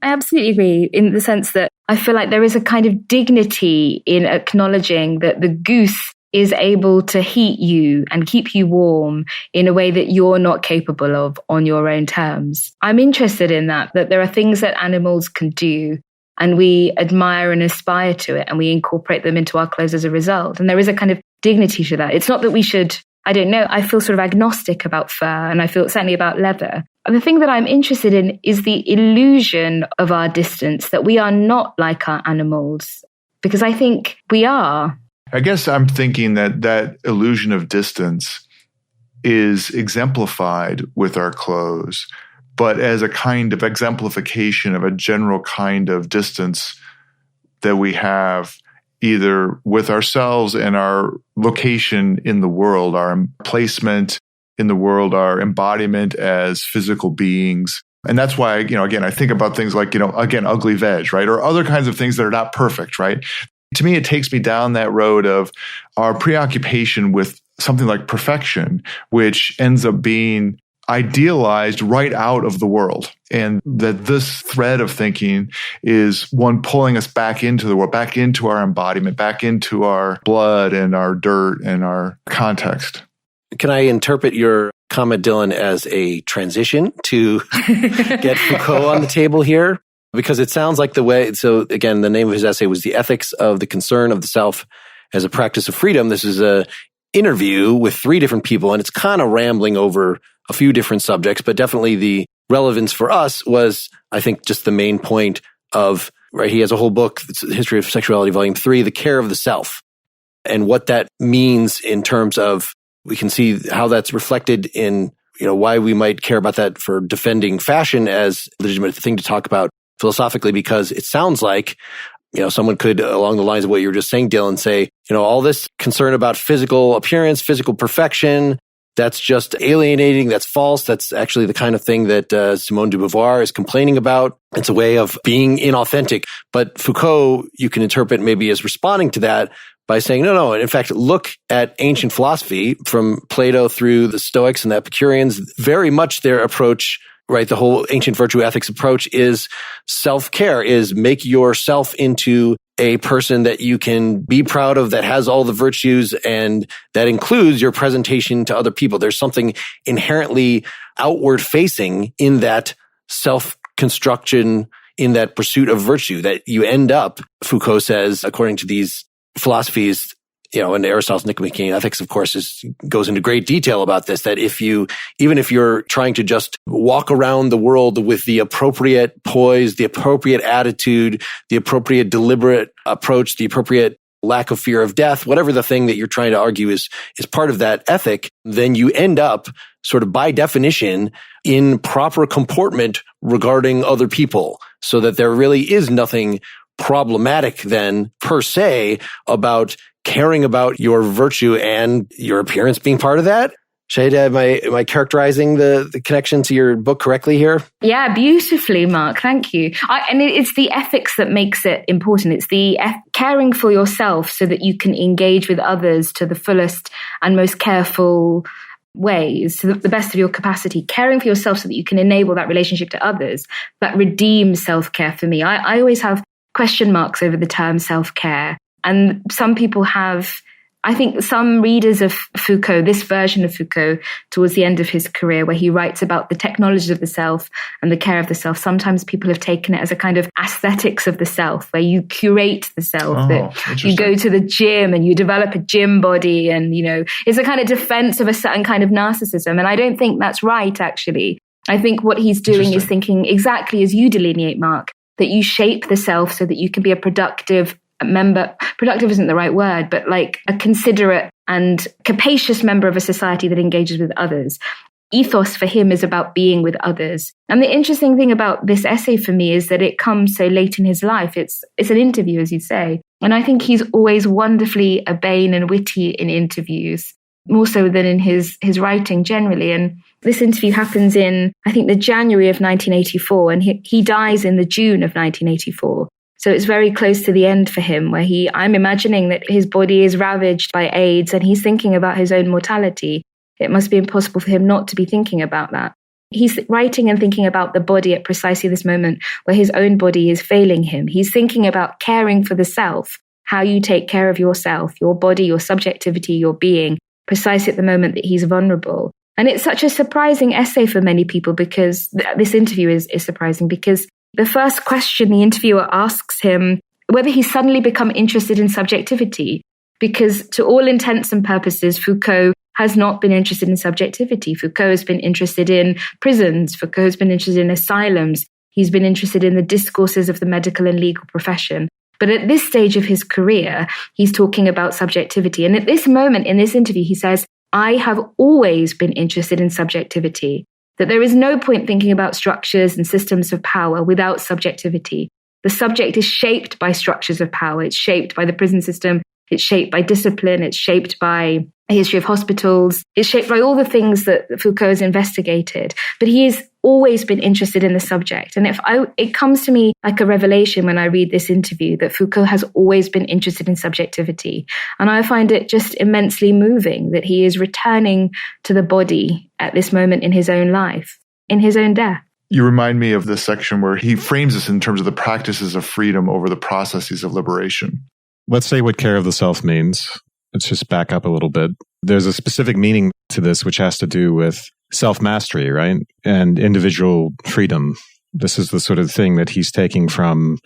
Speaker 5: I absolutely agree in the sense that I feel like there is a kind of dignity in acknowledging that the goose is able to heat you and keep you warm in a way that you're not capable of on your own terms. I'm interested in that there are things that animals can do and we admire and aspire to it and we incorporate them into our clothes as a result. And there is a kind of dignity to that. It's not that we should, I feel sort of agnostic about fur and I feel certainly about leather. The thing that I'm interested in is the illusion of our distance, that we are not like our animals, because I think we are.
Speaker 4: I guess I'm thinking that illusion of distance is exemplified with our clothes, but as a kind of exemplification of a general kind of distance that we have either with ourselves and our location in the world, our placement in the world, our embodiment as physical beings. And that's why, again, I think about things like, ugly veg, right? Or other kinds of things that are not perfect, right? To me, it takes me down that road of our preoccupation with something like perfection, which ends up being idealized right out of the world. And that this thread of thinking is one pulling us back into the world, back into our embodiment, back into our blood and our dirt and our context.
Speaker 1: Can I interpret your comment, Dylan, as a transition to get Foucault on the table here? Because it sounds like so again, the name of his essay was The Ethics of the Concern of the Self as a Practice of Freedom. This is a interview with 3 different people, and it's kind of rambling over a few different subjects, but definitely the relevance for us was, I think, just the main point of, right, he has a whole book, History of Sexuality, Volume 3, The Care of the Self, and what that means in terms of, we can see how that's reflected in, why we might care about that for defending fashion as a legitimate thing to talk about philosophically, because it sounds like, someone could, along the lines of what you were just saying, Dylan, say, all this concern about physical appearance, physical perfection, that's just alienating, that's false, that's actually the kind of thing that Simone de Beauvoir is complaining about. It's a way of being inauthentic. But Foucault, you can interpret maybe as responding to that by saying, no. In fact, look at ancient philosophy from Plato through the Stoics and the Epicureans. Very much their approach, right, the whole ancient virtue ethics approach is self-care, is make yourself into a person that you can be proud of, that has all the virtues, and that includes your presentation to other people. There's something inherently outward facing in that self-construction, in that pursuit of virtue, that you end up, Foucault says, according to these philosophies, and Aristotle's Nicomachean Ethics, of course, goes into great detail about this, that even if you're trying to just walk around the world with the appropriate poise, the appropriate attitude, the appropriate deliberate approach, the appropriate lack of fear of death, whatever the thing that you're trying to argue is part of that ethic, then you end up sort of by definition in proper comportment regarding other people, so that there really is nothing problematic then per se about caring about your virtue and your appearance being part of that. Shahidha, am I characterizing the connection to your book correctly here?
Speaker 5: Yeah, beautifully, Mark. Thank you. And it's the ethics that makes it important. It's the caring for yourself so that you can engage with others to the fullest and most careful ways, to the best of your capacity. Caring for yourself so that you can enable that relationship to others. That redeems self-care for me. I always have question marks over the term self-care. And some people have, I think some readers of Foucault, this version of Foucault, towards the end of his career, where he writes about the technologies of the self and the care of the self, sometimes people have taken it as a kind of aesthetics of the self, where you curate the self, that you go to the gym and you develop a gym body, and, it's a kind of defense of a certain kind of narcissism. And I don't think that's right, actually. I think what he's doing is thinking exactly as you delineate, Mark, that you shape the self so that you can be a productive member. Productive isn't the right word, but like a considerate and capacious member of a society that engages with others. Ethos for him is about being with others. And the interesting thing about this essay for me is that it comes so late in his life. It's an interview, as you say. And I think he's always wonderfully urbane and witty in interviews, more so than in his writing generally. And this interview happens in, I think, the January of 1984, and he dies in the June of 1984. So it's very close to the end for him, where I'm imagining that his body is ravaged by AIDS and he's thinking about his own mortality. It must be impossible for him not to be thinking about that. He's writing and thinking about the body at precisely this moment where his own body is failing him. He's thinking about caring for the self, how you take care of yourself, your body, your subjectivity, your being, precisely at the moment that he's vulnerable. And it's such a surprising essay for many people, because this interview is surprising, because the first question the interviewer asks him, whether he's suddenly become interested in subjectivity, because to all intents and purposes, Foucault has not been interested in subjectivity. Foucault has been interested in prisons. Foucault has been interested in asylums. He's been interested in the discourses of the medical and legal profession. But at this stage of his career, he's talking about subjectivity. And at this moment in this interview, he says, I have always been interested in subjectivity. That there is no point thinking about structures and systems of power without subjectivity. The subject is shaped by structures of power. It's shaped by the prison system. It's shaped by discipline. It's shaped by a history of hospitals. It's shaped by all the things that Foucault has investigated. But he has always been interested in the subject. And it comes to me like a revelation when I read this interview that Foucault has always been interested in subjectivity. And I find it just immensely moving that he is returning to the body at this moment in his own life, in his own death.
Speaker 4: You remind me of the section where he frames this in terms of the practices of freedom over the processes of liberation.
Speaker 3: Let's say what care of the self means. Let's just back up a little bit. There's a specific meaning to this, which has to do with self-mastery, right? And individual freedom. This is the sort of thing that he's taking from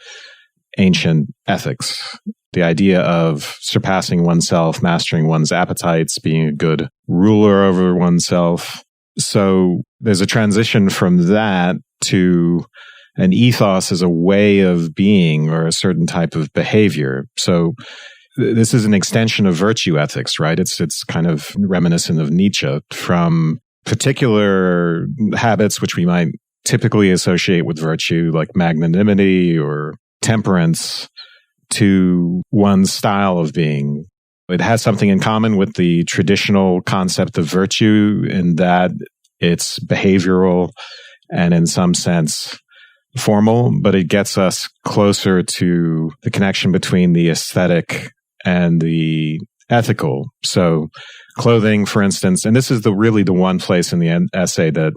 Speaker 3: ancient ethics. The idea of surpassing oneself, mastering one's appetites, being a good ruler over oneself. So there's a transition from that to an ethos as a way of being or a certain type of behavior. So this is an extension of virtue ethics, right? It's kind of reminiscent of Nietzsche, from particular habits which we might typically associate with virtue, like magnanimity or temperance, to one's style of being. It has something in common with the traditional concept of virtue in that it's behavioral and in some sense formal, but it gets us closer to the connection between the aesthetic and the ethical. So clothing, for instance, and this is really the one place in the essay that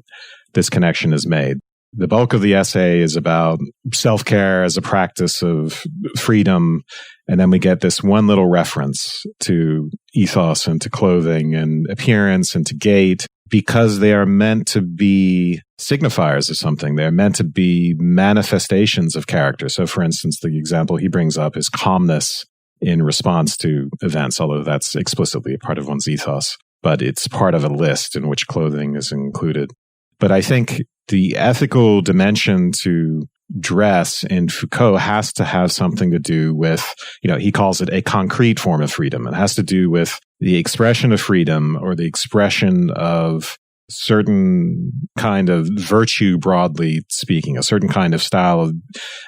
Speaker 3: this connection is made. The bulk of the essay is about self-care as a practice of freedom. And then we get this one little reference to ethos and to clothing and appearance and to gait. because they are meant to be signifiers of something. They're meant to be manifestations of character. So, for instance, the example he brings up is calmness in response to events, although that's explicitly a part of one's ethos. But it's part of a list in which clothing is included. But I think the ethical dimension to dress in Foucault has to have something to do with, he calls it a concrete form of freedom. It has to do with the expression of freedom or the expression of certain kind of virtue, broadly speaking, a certain kind of style of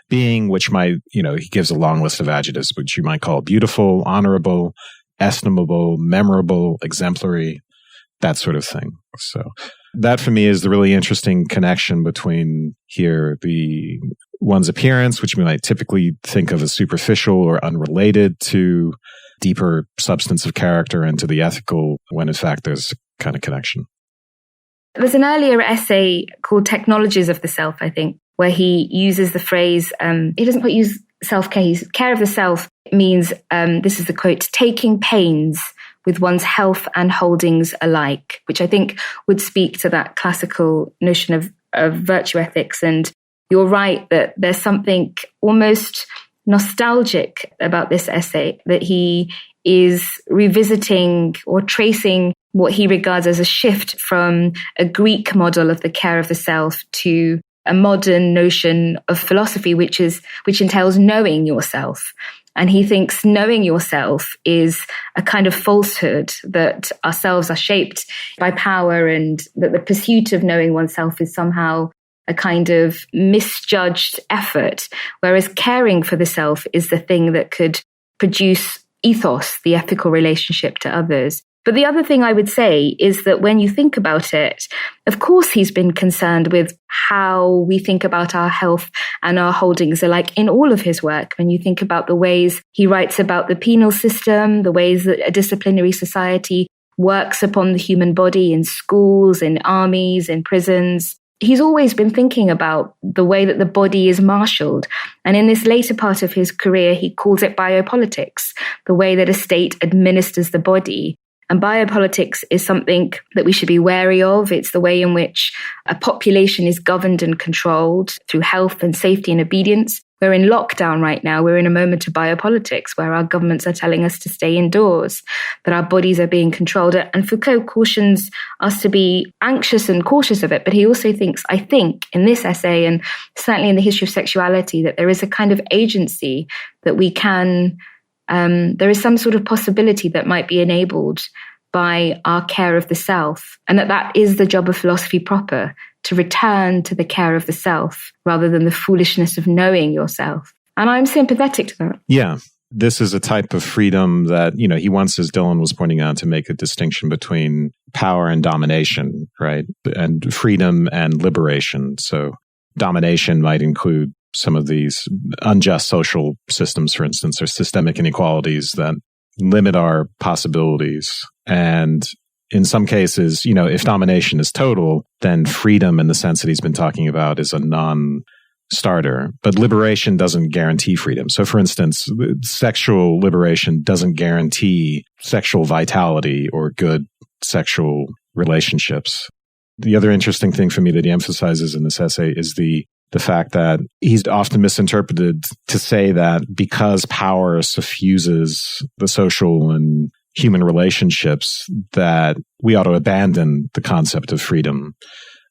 Speaker 3: being, which might, he gives a long list of adjectives, which you might call beautiful, honorable, estimable, memorable, exemplary, that sort of thing. So that for me is the really interesting connection between here, one's appearance, which we might typically think of as superficial or unrelated to deeper substance of character, and to the ethical, when in fact there's a kind of connection.
Speaker 5: There's an earlier essay called Technologies of the Self, I think, where he uses the phrase, he doesn't use self-care, care of the self means, this is the quote, taking pains with one's health and holdings alike, which I think would speak to that classical notion of virtue ethics. And you're right that there's something almost nostalgic about this essay, that he is revisiting or tracing what he regards as a shift from a Greek model of the care of the self to a modern notion of philosophy, which entails knowing yourself. And he thinks knowing yourself is a kind of falsehood, that ourselves are shaped by power, and that the pursuit of knowing oneself is somehow a kind of misjudged effort, whereas caring for the self is the thing that could produce ethos, the ethical relationship to others. But the other thing I would say is that when you think about it, of course, he's been concerned with how we think about our health and our holdings alike in all of his work. When you think about the ways he writes about the penal system, the ways that a disciplinary society works upon the human body in schools, in armies, in prisons, he's always been thinking about the way that the body is marshaled. And in this later part of his career, he calls it biopolitics, the way that a state administers the body. And biopolitics is something that we should be wary of. It's the way in which a population is governed and controlled through health and safety and obedience. We're in lockdown right now. We're in a moment of biopolitics where our governments are telling us to stay indoors, that our bodies are being controlled. And Foucault cautions us to be anxious and cautious of it. But he also thinks, I think, in this essay, and certainly in the history of sexuality, that there is a kind of agency that we can, there is some sort of possibility that might be enabled by our care of the self, and that is the job of philosophy proper, to return to the care of the self rather than the foolishness of knowing yourself. And I'm sympathetic to that.
Speaker 3: Yeah. This is a type of freedom that, he wants, as Dylan was pointing out, to make a distinction between power and domination, right? And freedom and liberation. So domination might include some of these unjust social systems, for instance, or systemic inequalities that limit our possibilities. And in some cases, if domination is total, then freedom in the sense that he's been talking about is a non-starter. But liberation doesn't guarantee freedom. So for instance, sexual liberation doesn't guarantee sexual vitality or good sexual relationships. The other interesting thing for me that he emphasizes in this essay is the fact that he's often misinterpreted to say that because power suffuses the social and human relationships, that we ought to abandon the concept of freedom,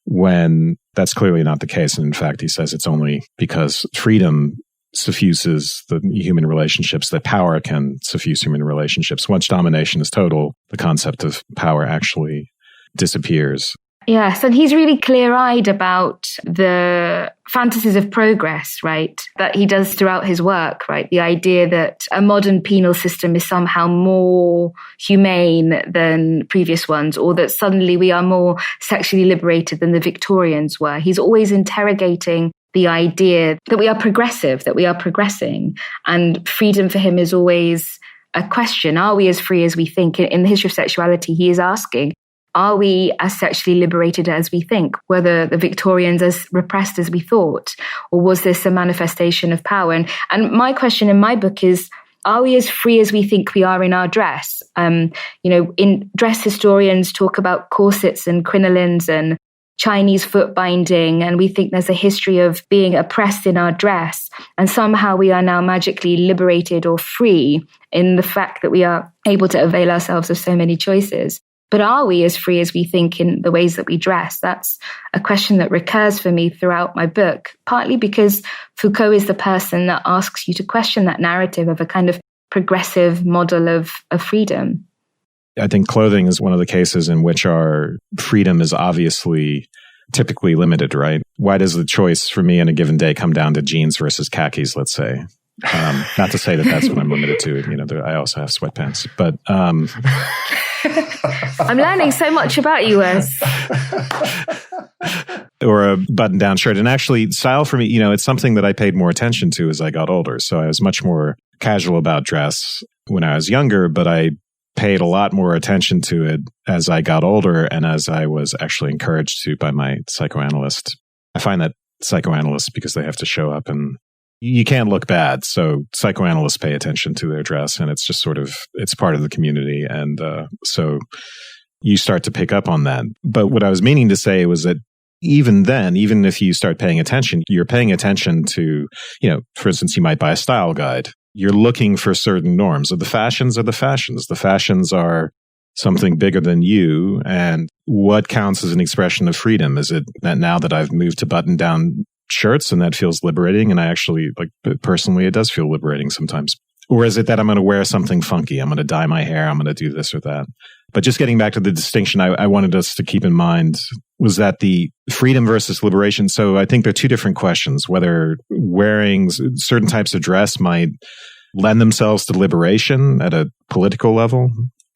Speaker 3: when that's clearly not the case. And in fact, he says it's only because freedom suffuses the human relationships that power can suffuse human relationships. Once domination is total, the concept of power actually disappears.
Speaker 5: Yes, and he's really clear-eyed about the fantasies of progress, right, that he does throughout his work, right? The idea that a modern penal system is somehow more humane than previous ones, or that suddenly we are more sexually liberated than the Victorians were. He's always interrogating the idea that we are progressive, that we are progressing, and freedom for him is always a question. Are we as free as we think? In the history of sexuality, he is asking, are we as sexually liberated as we think? Were the Victorians as repressed as we thought? Or was this a manifestation of power? And my question in my book is, are we as free as we think we are in our dress? In dress historians talk about corsets and crinolines and Chinese foot binding, and we think there's a history of being oppressed in our dress. And somehow we are now magically liberated or free in the fact that we are able to avail ourselves of so many choices. But are we as free as we think in the ways that we dress? That's a question that recurs for me throughout my book, partly because Foucault is the person that asks you to question that narrative of a kind of progressive model of freedom.
Speaker 3: I think clothing is one of the cases in which our freedom is obviously typically limited, right? Why does the choice for me in a given day come down to jeans versus khakis, let's say? Not to say that that's what I'm limited to. I also have sweatpants, but...
Speaker 5: I'm learning so much about you, Wes.
Speaker 3: Or a button-down shirt. And actually, style for me, it's something that I paid more attention to as I got older. So I was much more casual about dress when I was younger, but I paid a lot more attention to it as I got older and as I was actually encouraged to by my psychoanalyst. I find that psychoanalysts, because they have to show up and you can't look bad. So psychoanalysts pay attention to their dress, and it's just it's part of the community. And so you start to pick up on that. But what I was meaning to say was that even then, even if you start paying attention, you're paying attention to, for instance, you might buy a style guide. You're looking for certain norms. The fashions are the fashions. The fashions are something bigger than you. And what counts as an expression of freedom? Is it that now that I've moved to button-down shirts and that feels liberating? And I actually, personally, it does feel liberating sometimes. Or is it that I'm going to wear something funky? I'm going to dye my hair. I'm going to do this or that. But just getting back to the distinction I wanted us to keep in mind was that the freedom versus liberation. So I think there are two different questions, whether wearing certain types of dress might lend themselves to liberation at a political level,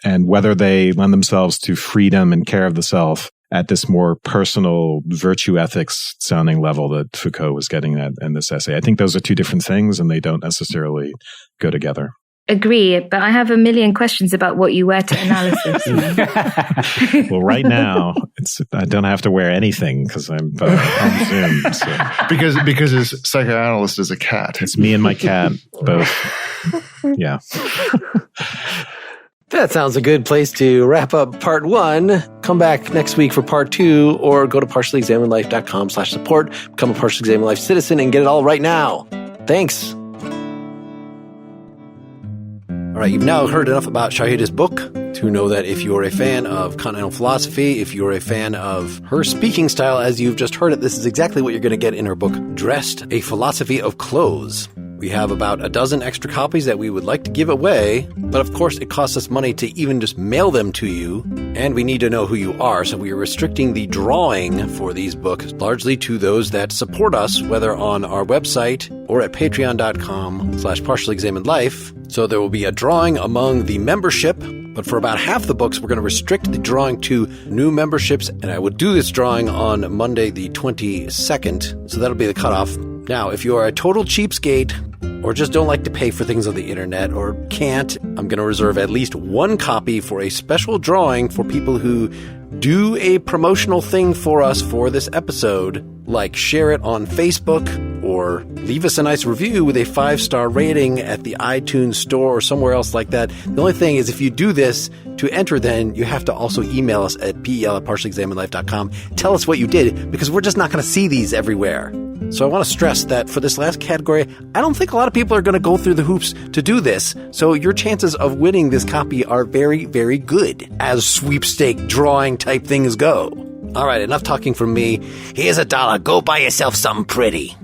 Speaker 3: and whether they lend themselves to freedom and care of the self at this more personal virtue ethics sounding level that Foucault was getting at in this essay. I think those are two different things, and they don't necessarily go together.
Speaker 5: Agree, but I have a million questions about what you wear to analysis.
Speaker 3: Well, right now, I don't have to wear anything because I'm on Zoom. So.
Speaker 4: Because his psychoanalyst is a cat.
Speaker 3: It's me and my cat, both. Yeah.
Speaker 1: That sounds a good place to wrap up part 1. Come back next week for part 2, or go to partiallyexaminedlife.com/support, become a Partially Examined Life citizen, and get it all right now. Thanks. All right, you've now heard enough about Shahidha's book to know that if you're a fan of continental philosophy, if you're a fan of her speaking style as you've just heard it, this is exactly what you're going to get in her book, Dressed, A Philosophy of Clothes. We have about a dozen extra copies that we would like to give away, but of course it costs us money to even just mail them to you, and we need to know who you are, so we are restricting the drawing for these books largely to those that support us, whether on our website or at patreon.com/partiallyexaminedlife. So there will be a drawing among the membership, but for about half the books, we're going to restrict the drawing to new memberships, and I will do this drawing on Monday the 22nd, so that'll be the cutoff. Now, if you are a total cheapskate or just don't like to pay for things on the internet or can't, I'm going to reserve at least one copy for a special drawing for people who do a promotional thing for us for this episode, like share it on Facebook or leave us a nice review with a 5-star rating at the iTunes store or somewhere else like that. The only thing is, if you do this, to enter then, you have to also email us at pel@partiallyexaminedlife.com. Tell us what you did, because we're just not going to see these everywhere. So I want to stress that for this last category, I don't think a lot of people are going to go through the hoops to do this. So your chances of winning this copy are very, very good, as sweepstake drawing type things go. All right, enough talking from me. Here's $1. Go buy yourself something pretty.